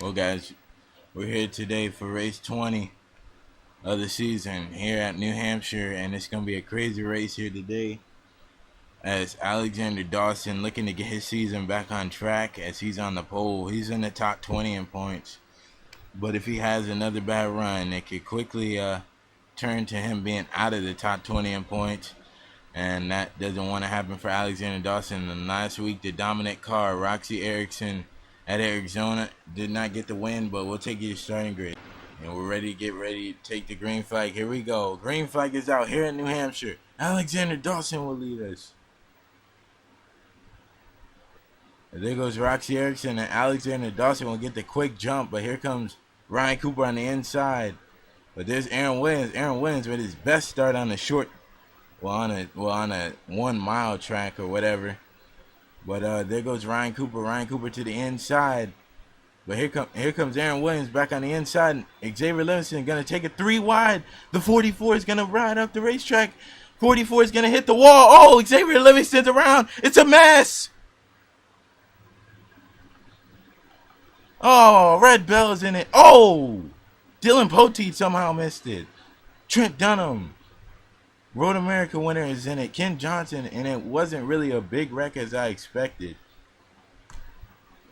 Well, guys, we're here today for race 20 of the season here at New Hampshire, and it's going to be a crazy race here today as Alexander Dawson looking to get his season back on track as he's on the pole. He's in the top 20 in points, but if he has another bad run, it could quickly turn to him being out of the top 20 in points, and that doesn't want to happen for Alexander Dawson. And last week, the dominant car, Roxy Erickson at Arizona, did not get the win, but we'll take you to starting grid. And we're ready to take the green flag. Here we go. Green flag is out here in New Hampshire. Alexander Dawson will lead us. And there goes Roxy Erickson, and Alexander Dawson will get the quick jump, but here comes Ryan Cooper on the inside. But there's Aaron Williams. Aaron Williams with his best start on the short, on a 1 mile track or whatever. But there goes Ryan Cooper. Ryan Cooper to the inside. But here comes Aaron Williams back on the inside. Xavier Livingston gonna take it 3 wide. The 44 is gonna ride up the racetrack. 44 is gonna hit the wall. Oh, Xavier Livingston's around. It's a mess. Oh, Red Bell's in it. Oh, Dylan Poteet somehow missed it. Trent Dunham, Road America winner, is in it. Ken Johnson, and it wasn't really a big wreck as I expected.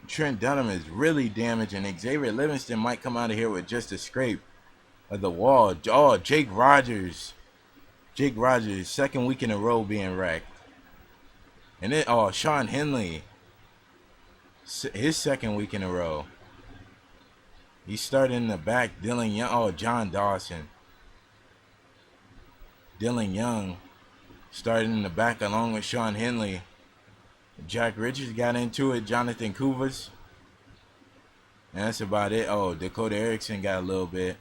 Trent Dunham is really damaged, and Xavier Livingston might come out of here with just a scrape of the wall. Oh, Jake Rogers. Jake Rogers, second week in a row being wrecked. And then, oh, Sean Henley, his second week in a row. He started in the back. Dylan Young. Oh, John Dawson. Dylan Young started in the back along with Sean Henley. Jack Richards got into it. Jonathan Kuvas. And that's about it. Oh, Dakota Erickson got a little bit.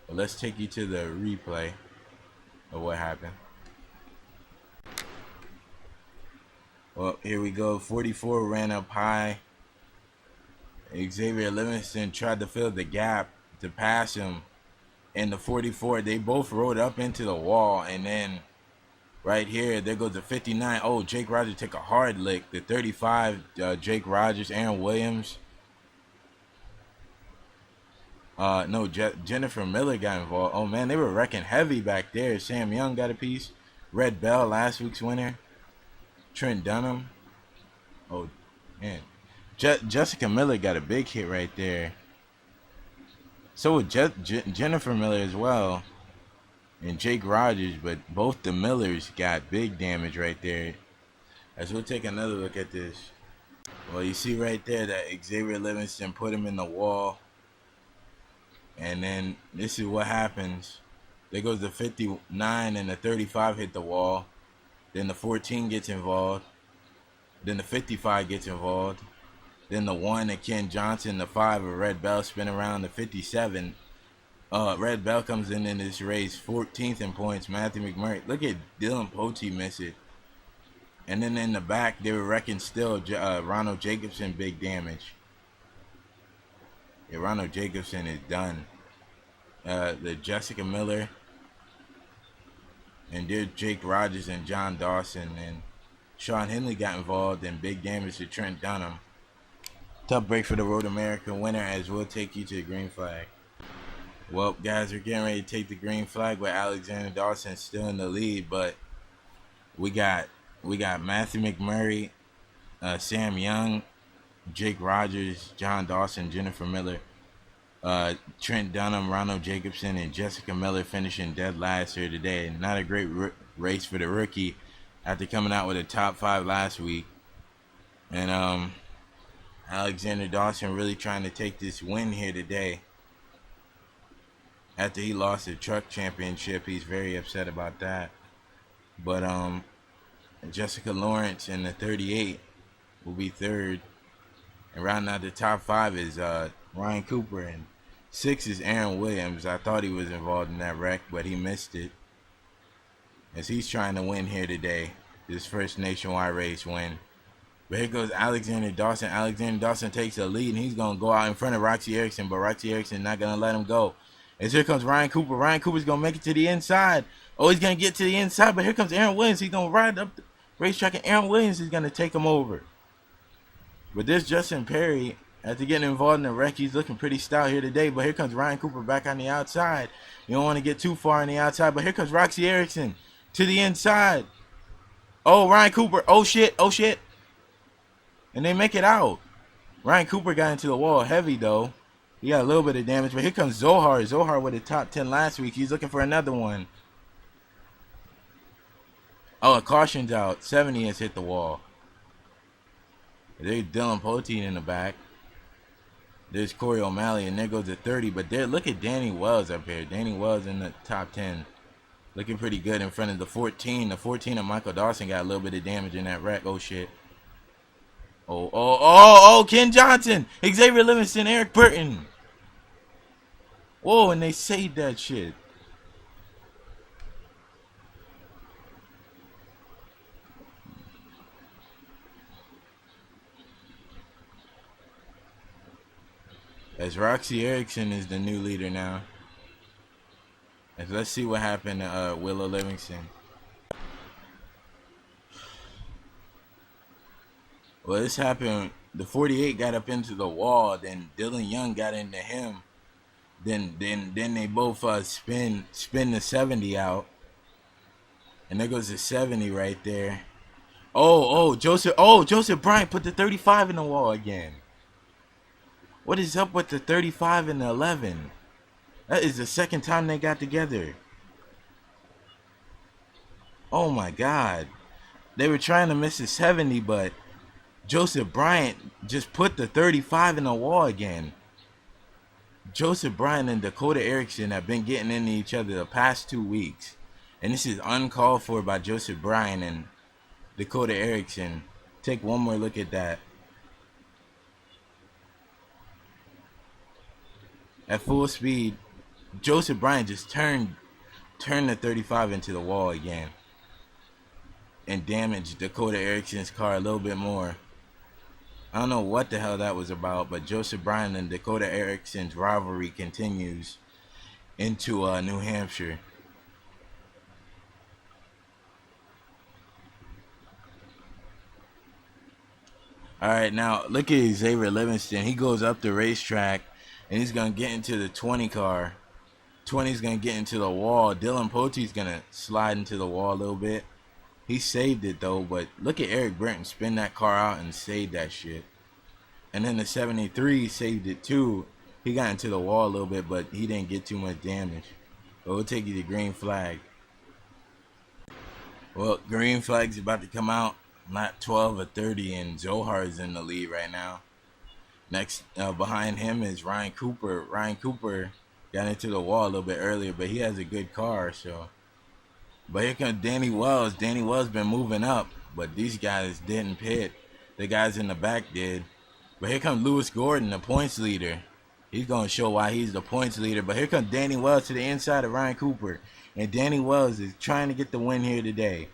But let's take you to the replay of what happened. Well, here we go. 44 ran up high. Xavier Livingston tried to fill the gap to pass him. And the 44, they both rode up into the wall. And then right here, there goes the 59. Oh, Jake Rogers took a hard lick. The 35, Jake Rogers, Aaron Williams. No, Jennifer Miller got involved. Oh, man, they were wrecking heavy back there. Sam Young got a piece. Red Bell, last week's winner. Trent Dunham. Oh, man. Jessica Miller got a big hit right there. So with Jennifer Miller as well. And Jake Rogers, but both the Millers got big damage right there. As we'll take another look at this. Well, you see right there that Xavier Livingston put him in the wall. And then this is what happens. There goes the 59 and the 35 hit the wall. Then the 14 gets involved. Then the 55 gets involved. Then the 1 of Ken Johnson, the 5 of Red Bell spin around. The 57. Red Bell comes in this race, 14th in points. Matthew McMurray. Look at Dylan Poteet miss it. And then in the back, they were wrecking still. Ronald Jacobson, big damage. Yeah, Ronald Jacobson is done. The Jessica Miller. And there's Jake Rogers and John Dawson. And Sean Henley got involved in big damage to Trent Dunham. Tough break for the Road America winner, as we'll take you to the green flag. Well, guys, we're getting ready to take the green flag with Alexander Dawson still in the lead, but we got Matthew McMurray, Sam Young, Jake Rogers, John Dawson, Jennifer Miller, Trent Dunham, Ronald Jacobson, and Jessica Miller finishing dead last here today. Not a great race for the rookie after coming out with a top 5 last week. And Alexander Dawson really trying to take this win here today. After he lost the truck championship, he's very upset about that. But Jessica Lawrence in the 38 will be 3rd. And rounding out the top 5 is Ryan Cooper, and 6 is Aaron Williams. I thought he was involved in that wreck, but he missed it. As he's trying to win here today, his first nationwide race win. But here goes Alexander Dawson. Alexander Dawson takes the lead, and he's going to go out in front of Roxy Erickson, but Roxy Erickson not going to let him go. As here comes Ryan Cooper. Ryan Cooper's going to make it to the inside. Oh, he's going to get to the inside, but here comes Aaron Williams. He's going to ride up the racetrack, and Aaron Williams is going to take him over. But there's Justin Perry After getting involved in the wreck, he's looking pretty stout here today. But here comes Ryan Cooper back on the outside. You don't want to get too far on the outside. But here comes Roxy Erickson to the inside. Oh, Ryan Cooper. Oh, shit. Oh, shit. And they make it out. Ryan Cooper got into the wall heavy, though. He got a little bit of damage. But here comes Zohar. Zohar with a top 10 last week. He's looking for another one. Oh, a caution's out. 70 has hit the wall. There's Dylan Poteet in the back. There's Corey O'Malley, and there goes the 30. But there, look at Danny Wells up here. Danny Wells in the top 10. Looking pretty good in front of the 14. The 14 of Michael Dawson got a little bit of damage in that wreck. Oh, shit. Oh, Ken Johnson. Xavier Livingston, Eric Burton. Whoa, and they saved that shit. As Roxy Erickson is the new leader now. And let's see what happened to Willow Livingston. Well, this happened. The 48 got up into the wall. Then Dylan Young got into him. Then they both spin the 70 out. And there goes the 70 right there. Joseph Bryant put the 35 in the wall again. What is up with the 35 and the 11? That is the second time they got together. Oh my God. They were trying to miss the 70, but Joseph Bryant just put the 35 in the wall again. Joseph Bryant and Dakota Erickson have been getting into each other the past 2 weeks. And this is uncalled for by Joseph Bryant and Dakota Erickson. Take one more look at that. At full speed, Joseph Bryant just turned the 35 into the wall again and damaged Dakota Erickson's car a little bit more. I don't know what the hell that was about, but Joseph Bryant and Dakota Erickson's rivalry continues into New Hampshire. All right, now look at Xavier Livingston. He goes up the racetrack. And he's going to get into the 20 car. 20's going to get into the wall. Dylan Poteet's going to slide into the wall a little bit. He saved it, though. But look at Eric Burton spin that car out and save that shit. And then the 73 saved it, too. He got into the wall a little bit, but he didn't get too much damage. But we'll take you to green flag. Well, green flag's about to come out. Not 12 or 30, and Zohar is in the lead right now. Next, behind him is Ryan Cooper. Ryan Cooper got into the wall a little bit earlier, but he has a good car, so. But here comes Danny Wells. Danny Wells been moving up, but these guys didn't pit. The guys in the back did. But here comes Lewis Gordon, the points leader. He's going to show why he's the points leader. But here comes Danny Wells to the inside of Ryan Cooper. And Danny Wells is trying to get the win here today.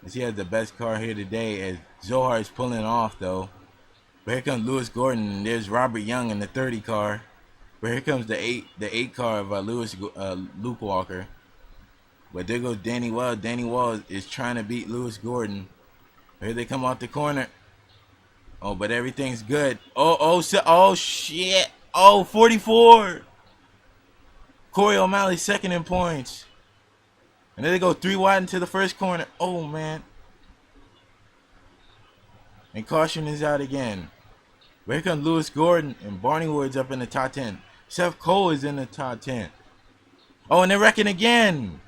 As he has the best car here today, as Zohar is pulling off, though. But here comes Lewis Gordon, and there's Robert Young in the 30 car. But here comes the 8 car of Luke Walker. But there goes Danny Wells. Danny Wells is trying to beat Lewis Gordon. Here they come off the corner. Oh, but everything's good. Oh, shit. Oh, 44. Corey O'Malley second in points. And then they go 3 wide into the first corner. Oh, man. And caution is out again. But here comes Lewis Gordon and Barney Woods up in the top 10. Seth Cole is in the top 10. Oh, and they're wrecking again.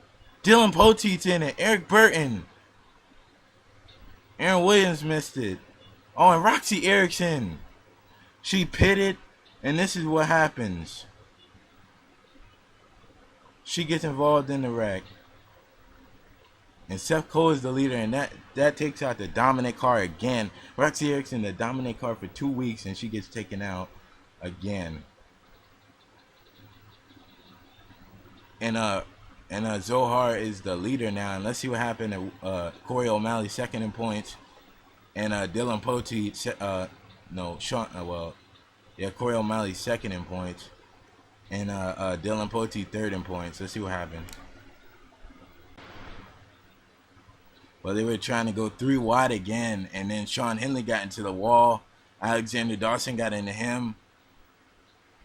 Dylan Poteet's in it. Eric Burton. Aaron Williams missed it. Oh, and Roxy Erickson. She pitted, and this is what happens. She gets involved in the wreck. And Seth Cole is the leader, and that takes out the dominant car again. Roxy Erickson, the dominant car for 2 weeks, and she gets taken out again. And Zohar is the leader now. And let's see what happened to Corey O'Malley, second in points. And Dylan Poteet, Corey O'Malley second in points. And Dylan Poteet third in points. Let's see what happened. Well, they were trying to go 3 wide again, and then Sean Henley got into the wall. Alexander Dawson got into him.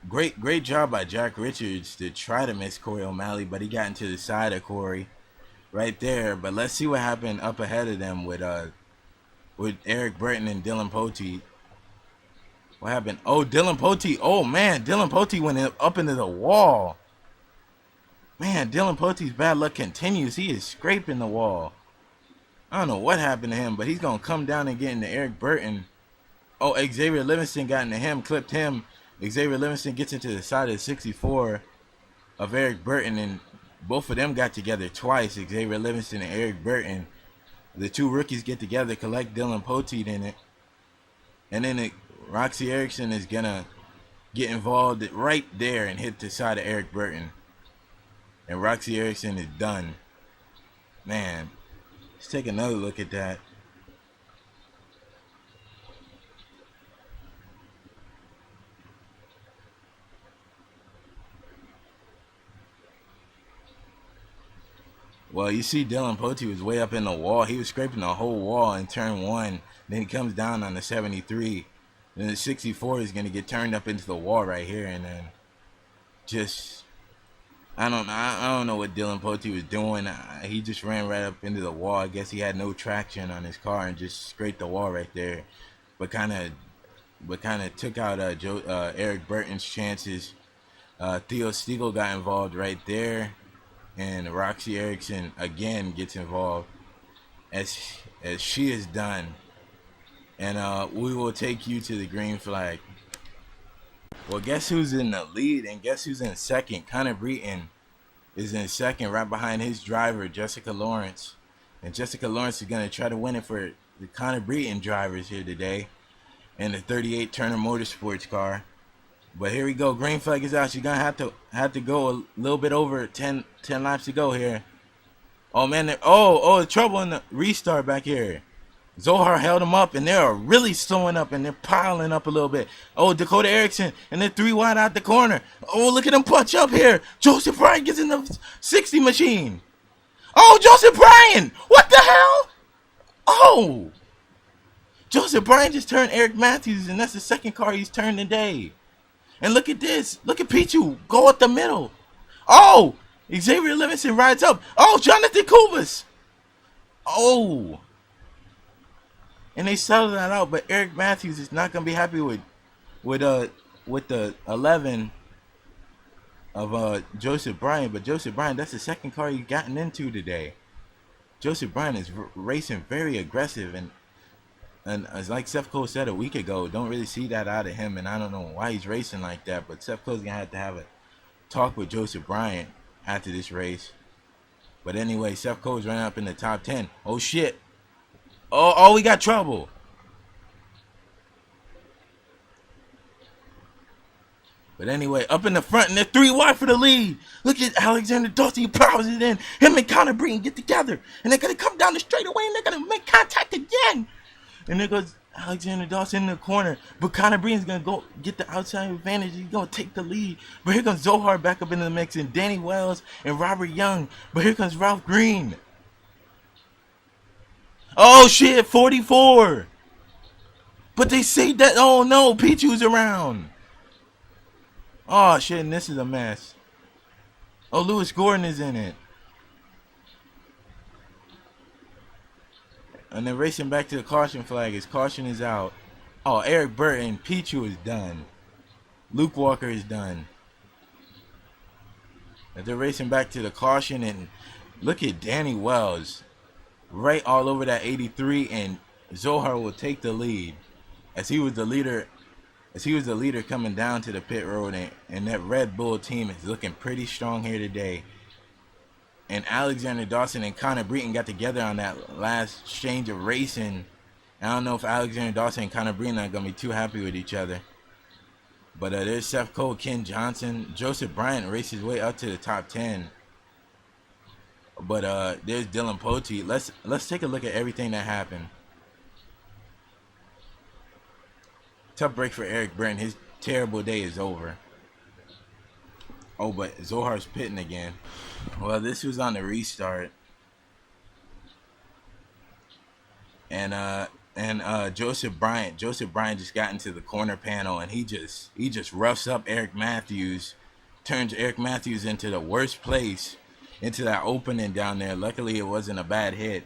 Great job by Jack Richards to try to miss Corey O'Malley, but he got into the side of Corey right there. But let's see what happened up ahead of them with Eric Burton and Dylan Poteet. What happened? Oh, Dylan Poteet. Oh man, Dylan Poteet went up into the wall. Man, Dylan Poteet's bad luck continues. He is scraping the wall. I don't know what happened to him, but he's gonna come down and get into Eric Burton. Oh, Xavier Livingston got into him, clipped him. Xavier Livingston gets into the side of 64 of Eric Burton, and both of them got together twice. Xavier Livingston and Eric Burton. The two rookies get together, collect Dylan Poteet in it. And then Roxy Erickson is going to get involved right there and hit the side of Eric Burton. And Roxy Erickson is done. Man, let's take another look at that. Well, you see Dylan Poteet was way up in the wall. He was scraping the whole wall in turn one. Then he comes down on the 73. Then the 64 is going to get turned up into the wall right here. And then just, I don't know what Dylan Poteet was doing. He just ran right up into the wall. I guess he had no traction on his car and just scraped the wall right there. But kind of took out Eric Burton's chances. Theo Stiegel got involved right there. And Roxy Erickson again gets involved as she is done. And we will take you to the green flag. Well, guess who's in the lead and guess who's in second? Connor Breton is in second right behind his driver, Jessica Lawrence. And Jessica Lawrence is going to try to win it for the Connor Breton drivers here today in the 38 Turner Motorsports car. But here we go. Green flag is out. She's going to have to go a little bit over 10 laps to go here. Oh, man. Trouble in the restart back here. Zohar held them up, and they're really slowing up, and they're piling up a little bit. Oh, Dakota Erickson, and they're 3 wide out the corner. Oh, look at them punch up here. Joseph Bryan gets in the 60 machine. Oh, Joseph Bryan! What the hell? Oh! Joseph Bryan just turned Eric Matthews, and that's the second car he's turned today. And look at this. Look at Pichu go up the middle. Oh! Xavier Livingston rides up. Oh, Jonathan Kubas. Oh! And they settled that out, but Eric Matthews is not going to be happy with the 11 of Joseph Bryan. But Joseph Bryan, that's the second car he's gotten into today. Joseph Bryan is racing very aggressive, and as like Seth Cole said a week ago, don't really see that out of him, and I don't know why he's racing like that. But Seth Cole's going to have a talk with Joseph Bryan after this race. But anyway, Seth Cole's running up in the top 10. Oh, shit. Oh, we got trouble. But anyway, up in the front, and they're 3 wide for the lead. Look at Alexander Dawson. He powers it in. Him and Connor Breton get together. And they're going to come down the straightaway, and they're going to make contact again. And there goes Alexander Dawson in the corner. But Connor Breton's going to go get the outside advantage. He's going to take the lead. But here comes Zohar back up into the mix, and Danny Wells and Robert Young. But here comes Ralph Green. Oh, shit, 44. But they say that, oh, no, Pichu's around. Oh, shit, and this is a mess. Oh, Lewis Gordon is in it. And they're racing back to the caution flag. His caution is out. Oh, Eric Burton, Pichu is done. Luke Walker is done. And they're racing back to the caution, and look at Danny Wells. Right all over that 83, and Zohar will take the lead as he was the leader coming down to the pit road, and that Red Bull team is looking pretty strong here today. And Alexander Dawson and Connor Breton got together on that last exchange of racing. I don't know if Alexander Dawson and Connor Breton are going to be too happy with each other. But there's Seth Cole, Ken Johnson. Joseph Bryan raced his way up to the top 10. But there's Dylan Poteet. Let's take a look at everything that happened. Tough break for Eric Burton. His terrible day is over. Oh, but Zohar's pitting again. Well, this was on the restart. And And Joseph Bryant just got into the corner panel, and he just roughs up Eric Matthews, turns Eric Matthews into the worst place, into that opening down there. Luckily, it wasn't a bad hit,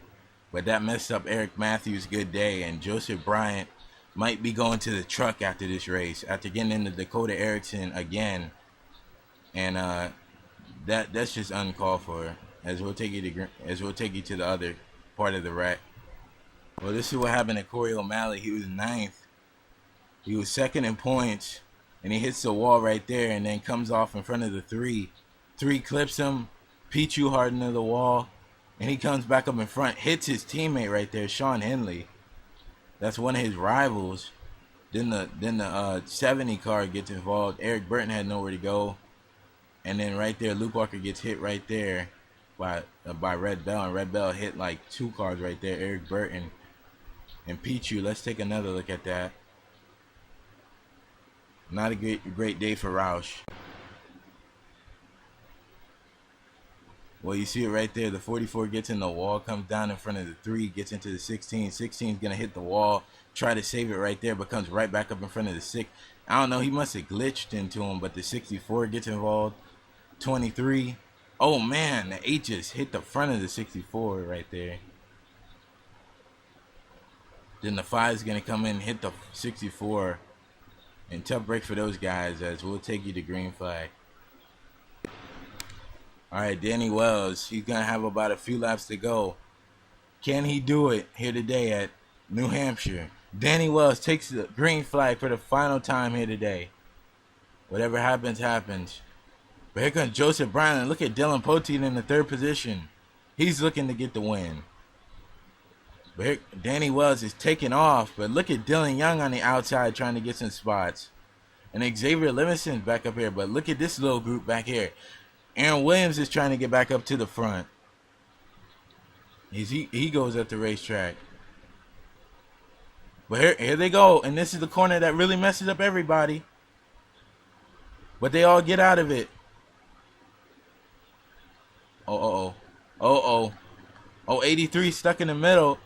but that messed up Eric Matthews' good day, and Joseph Bryant might be going to the truck after this race, after getting into Dakota Erickson again, and that's just uncalled for. As we'll take you to the other part of the wreck. Well, this is what happened to Corey O'Malley. He was ninth. He was second in points, and he hits the wall right there, and then comes off in front of the three. Three clips him, Pichu hard into the wall, and he comes back up in front, hits his teammate right there, Sean Henley. That's one of his rivals. Then the 70 car gets involved. Eric Burton had nowhere to go, and then right there, Luke Walker gets hit right there by Red Bell, and Red Bell hit like two cars right there, Eric Burton and Pichu. Let's take another look at that. Not a great day for Roush. Well, you see it right there. The 44 gets in the wall, comes down in front of the 3, gets into the 16. 16 is going to hit the wall, try to save it right there, but comes right back up in front of the 6. I don't know. He must have glitched into him, but the 64 gets involved. 23. Oh, man. The 8 just hit the front of the 64 right there. Then the 5 is going to come in and hit the 64. And tough break for those guys, as we'll take you to green flag. All right, Danny Wells. He's going to have about a few laps to go. Can he do it here today at New Hampshire? Danny Wells takes the green flag for the final time here today. Whatever happens, happens. But here comes Joseph Bryant. Look at Dylan Poteet in the 3rd position. He's looking to get the win. But here, Danny Wells is taking off. But look at Dylan Young on the outside trying to get some spots. And Xavier Livingston's back up here. But look at this little group back here. Aaron Williams is trying to get back up to the front. He goes up the racetrack. But here they go. And this is the corner that really messes up everybody. But they all get out of it. Oh, 83 stuck in the middle.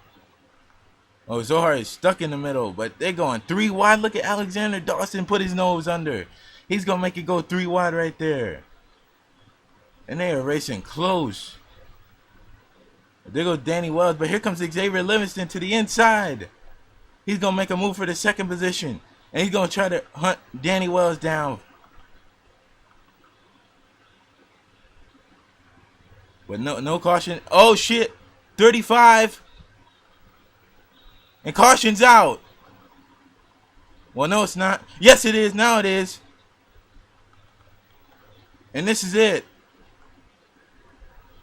Oh, Zohar is stuck in the middle. But they're going 3 wide. Look at Alexander Dawson put his nose under. He's going to make it go 3 wide right there. And they are racing close. There goes Danny Wells. But here comes Xavier Livingston to the inside. He's going to make a move for the 2nd position. And he's going to try to hunt Danny Wells down. But no caution. Oh, shit. 35. And caution's out. Well, no, it's not. Yes, it is. Now it is. And this is it.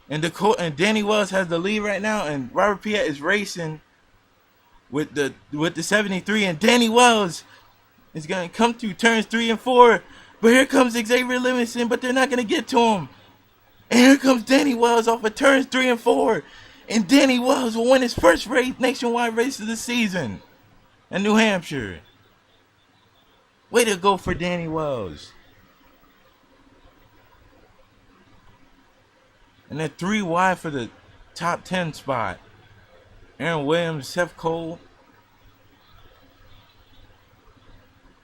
And Danny Wells has the lead right now. And Robert Piet is racing with the 73. And Danny Wells is going to come through turns 3 and 4. But here comes Xavier Livingston. But they're not going to get to him. And here comes Danny Wells off of turns 3 and 4. And Danny Wells will win his first nationwide race of the season in New Hampshire. Way to go for Danny Wells. And then 3 wide for the top 10 spot. Aaron Williams, Seth Cole.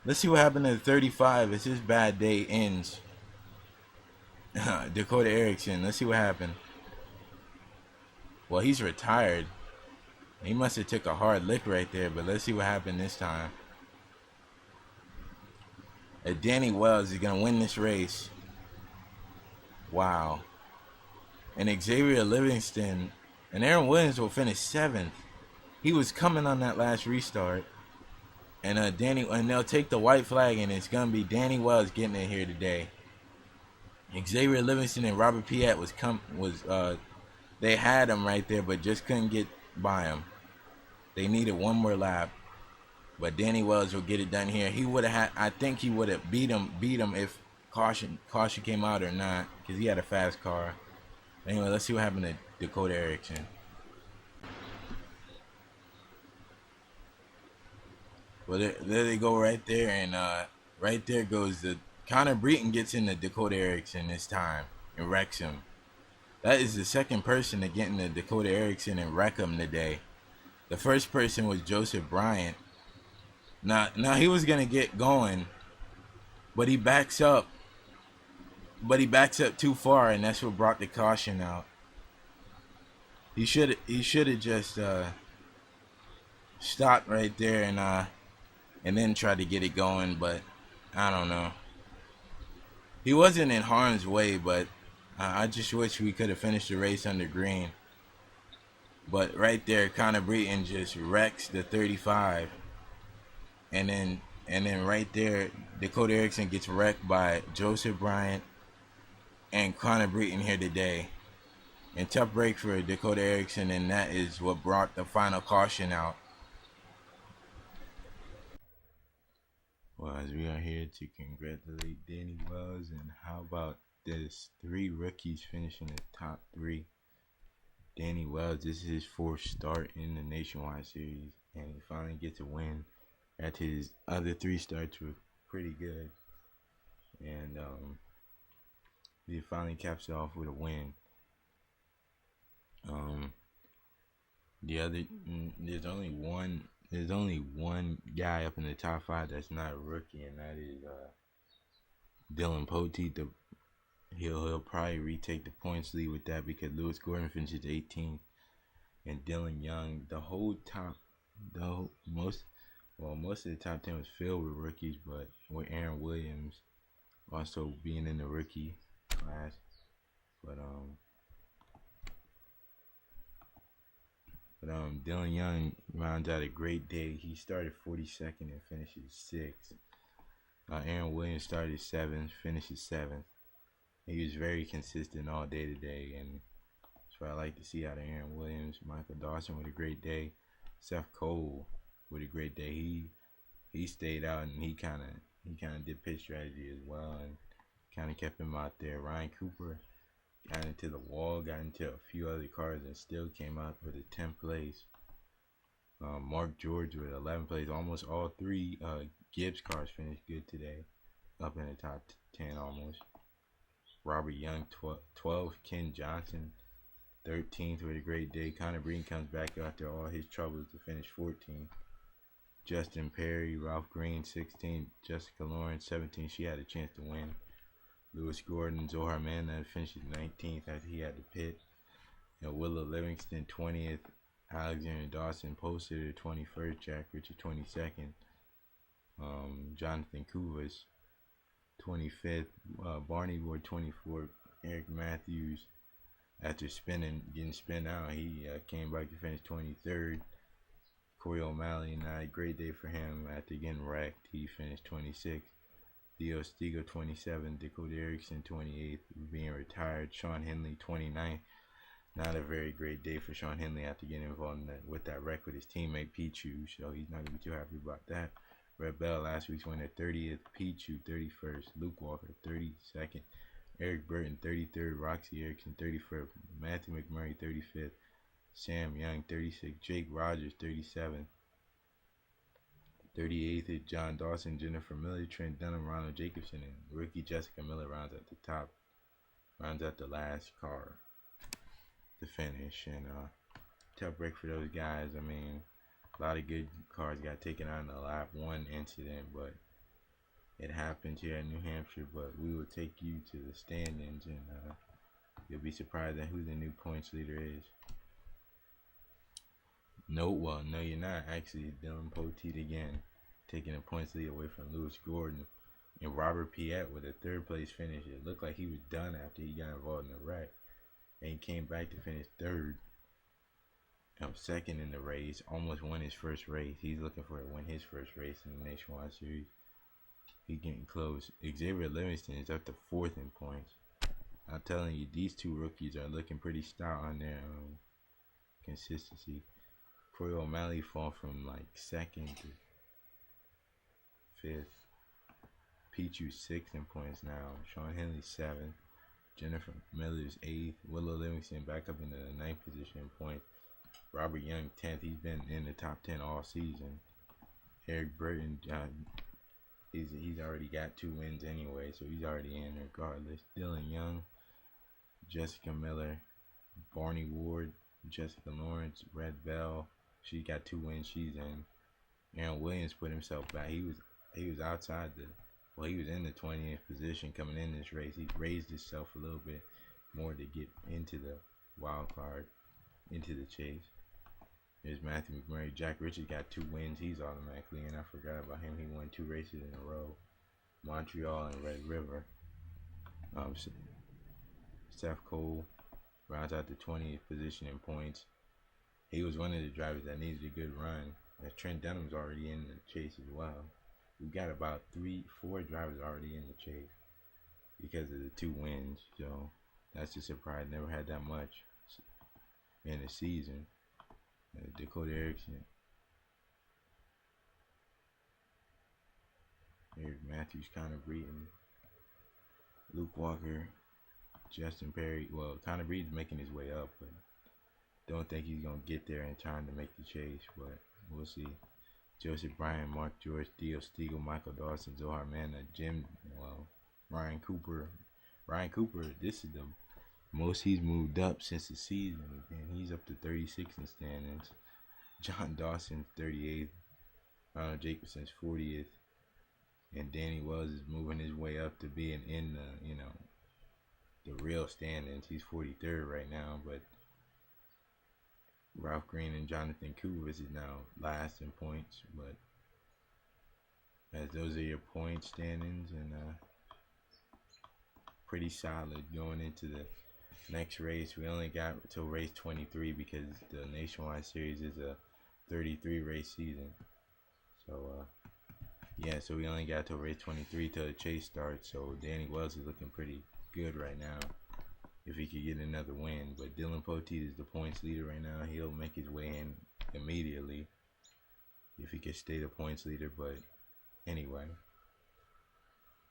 Let's see what happened at 35 as his bad day ends. Dakota Erickson. Let's see what happened. Well, he's retired. He must have took a hard lick right there, but let's see what happened this time. Danny Wells is going to win this race. Wow. And Xavier Livingston and Aaron Williams will finish 7th. He was coming on that last restart. And and they'll take the white flag, and it's going to be Danny Wells getting it here today. Xavier Livingston and Robert Piet they had him right there, but just couldn't get by him. They needed one more lap, but Danny Wells will get it done here. He would have I think he would have beat him if caution came out or not, because he had a fast car. Anyway, let's see what happened to Dakota Erickson. Well, there they go right there, and right there goes Connor Breton gets into Dakota Erickson this time and wrecks him. That is the 2nd person to get into Dakota Erickson and wreck him today. The first person was Joseph Bryant. Now he was gonna get going, but he backs up. But he backs up too far, and that's what brought the caution out. He should have just stopped right there and then tried to get it going. But I don't know. He wasn't in harm's way, but I just wish we could have finished the race under green. But right there, Connor Breton just wrecks the 35, and then right there, Dakota Erickson gets wrecked by Joseph Bryant and Connor Breton here today. And tough break for Dakota Erickson, and that is what brought the final caution out. Well, as we are here to congratulate Danny Wells, and how about this 3 rookies finishing the top 3. Danny Wells, this is his 4th start in the Nationwide Series, and he finally gets a win after his other 3 starts were pretty good. And he finally caps it off with a win. There's only one guy up in the top 5 that's not a rookie, and that is Dylan Poteet. He'll probably retake the points lead with that because Lewis Gordon finishes 18th, and Dylan Young. Most of the top 10 was filled with rookies, but with Aaron Williams also being in the rookie class. But Dylan Young rounds out a great day. He started 42nd and finishes 6th. Aaron Williams started 7th, finishes 7th. He was very consistent all day today, and that's what I like to see out of Aaron Williams. Michael Dawson with a great day. Seth Cole with a great day. He stayed out, and he kind of did pitch strategy as well, and kind of kept him out there. Ryan Cooper got into the wall, got into a few other cars, and still came out with a 10th place. Mark George with 11th place. Almost all 3 Gibbs cars finished good today, up in the top 10 almost. Robert Young 12th. Ken Johnson 13th with a great day. Connor Breton comes back after all his troubles to finish 14th. Justin Perry, Ralph Green 16th. Jessica Lawrence 17th. She had a chance to win. Lewis Gordon, Zohar Mann finishes 19th after he had to pit. And Willow Livingston 20th. Alexander Dawson posted 21st. Jack Richard 22nd. Jonathan Kuvas 25th. Barney Ward 24th. Eric Matthews, after getting spun out, he came back to finish 23rd. Corey O'Malley, not a great day for him after getting wrecked. He finished 26th. Theo Stigo 27th. Dakota Erickson 28th, being retired. Sean Henley 29th. Not a very great day for Sean Henley after getting involved with that wreck with his teammate Pichu, so he's not going to be too happy about that. Red Bell, last week's winner, 30th. Pichu 31st. Luke Walker 32nd. Eric Burton 33rd. Roxy Erickson 31st. Matthew McMurray 35th. Sam Young 36th. Jake Rogers 37th. 38th is John Dawson, Jennifer Miller, Trent Dunham, Ronald Jacobson, and rookie Jessica Miller rounds at the top. Rounds out the last car to finish. And tough break for those guys. I mean, a lot of good cars got taken out in the lap 1 incident, but it happened here in New Hampshire. But we will take you to the standings, and you'll be surprised at who the new points leader is. No, you're not. Actually, Dylan Poteet again, taking the points lead away from Lewis Gordon. And Robert Piet with a 3rd place finish. It looked like he was done after he got involved in the wreck. And he came back to finish 3rd. 2nd in the race. Almost won his first race. He's looking for to win his first race in the Nationwide Series. He's getting close. Xavier Livingston is up to 4th in points. I'm telling you, these 2 rookies are looking pretty stout on their consistency. Corey O'Malley fall from like 2nd to 5th. Pichu 6th in points now. Sean Henley 7th. Jennifer Miller's 8th. Willow Livingston back up into the 9th position in points. Robert Young 10th. He's been in the top 10 all season. Eric Burton, he's already got 2 wins anyway, so he's already in regardless. Dylan Young, Jessica Miller, Barney Ward, Jessica Lawrence, Red Bell, She got 2 wins. She's in. Aaron Williams put himself back. He was outside the. Well, he was in the 20th position coming in this race. He raised himself a little bit more to get into the wild card, into the chase. There's Matthew McMurray. Jack Richards got 2 wins. He's automatically in. I forgot about him. He won 2 races in a row. Montreal and Red River. Seth Cole rounds out the 20th position in points. He was one of the drivers that needed a good run. Trent Dunham's already in the chase as well. We've got about 4 drivers already in the chase because of the 2 wins. So that's a surprise. Never had that much in a season. Dakota Erickson. Here's Matthews, Connor Breeden, Luke Walker, Justin Perry. Well, Connor Breeden's making his way up, but don't think he's going to get there in time to make the chase, but we'll see. Joseph Bryan, Mark George, Theo Stiegel, Michael Dawson, Zohar Manna, Ryan Cooper. Ryan Cooper, this is the most he's moved up since the season, and he's up to 36 in standings. John Dawson, 38th. Ronald Jacobson's 40th. And Danny Wells is moving his way up to being in the real standings. He's 43rd right now, but Ralph Green and Jonathan Kuvas is now last in points. But as those are your point standings, and pretty solid going into the next race. We only got till race 23 because the Nationwide Series is a 33 race season. So yeah, so we only got till race 23 till the chase starts. So Danny Wells is looking pretty good right now if he could get another win. But Dylan Poteet is the points leader right now. He'll make his way in immediately if he could stay the points leader. But anyway,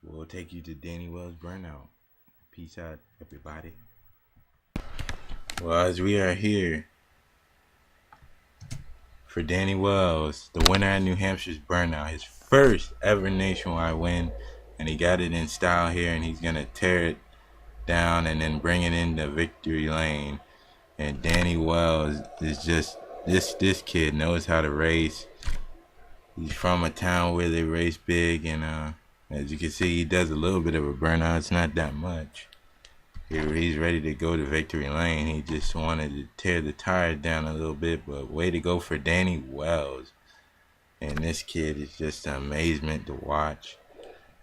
we'll take you to Danny Wells burnout. Peace out, everybody. Well, as we are here for Danny Wells, the winner at New Hampshire's burnout, his first ever nationwide win, and he got it in style here, and he's gonna tear it down and then bring it into victory lane. And Danny Wells is just this kid knows how to race. He's from a town where they race big, and as you can see, he does a little bit of a burnout. It's not that much. He's ready to go to victory lane. He just wanted to tear the tires down a little bit, but way to go for Danny Wells. And this kid is just an amazement to watch.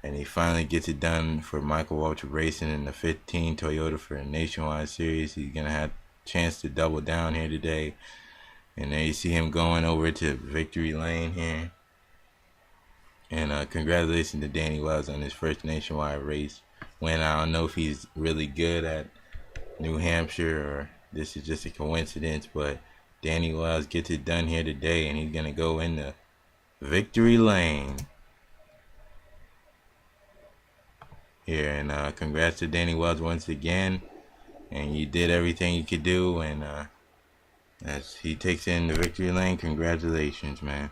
And he finally gets it done for Michael Waltrip Racing in the 15 Toyota for the Nationwide Series. He's going to have a chance to double down here today. And there you see him going over to victory lane here. And congratulations to Danny Wells on his first nationwide race win. I don't know if he's really good at New Hampshire or this is just a coincidence, but Danny Wells gets it done here today, and he's going to go into victory lane here. And congrats to Danny Wells once again. And you did everything you could do, and as he takes in the victory lane, congratulations, man.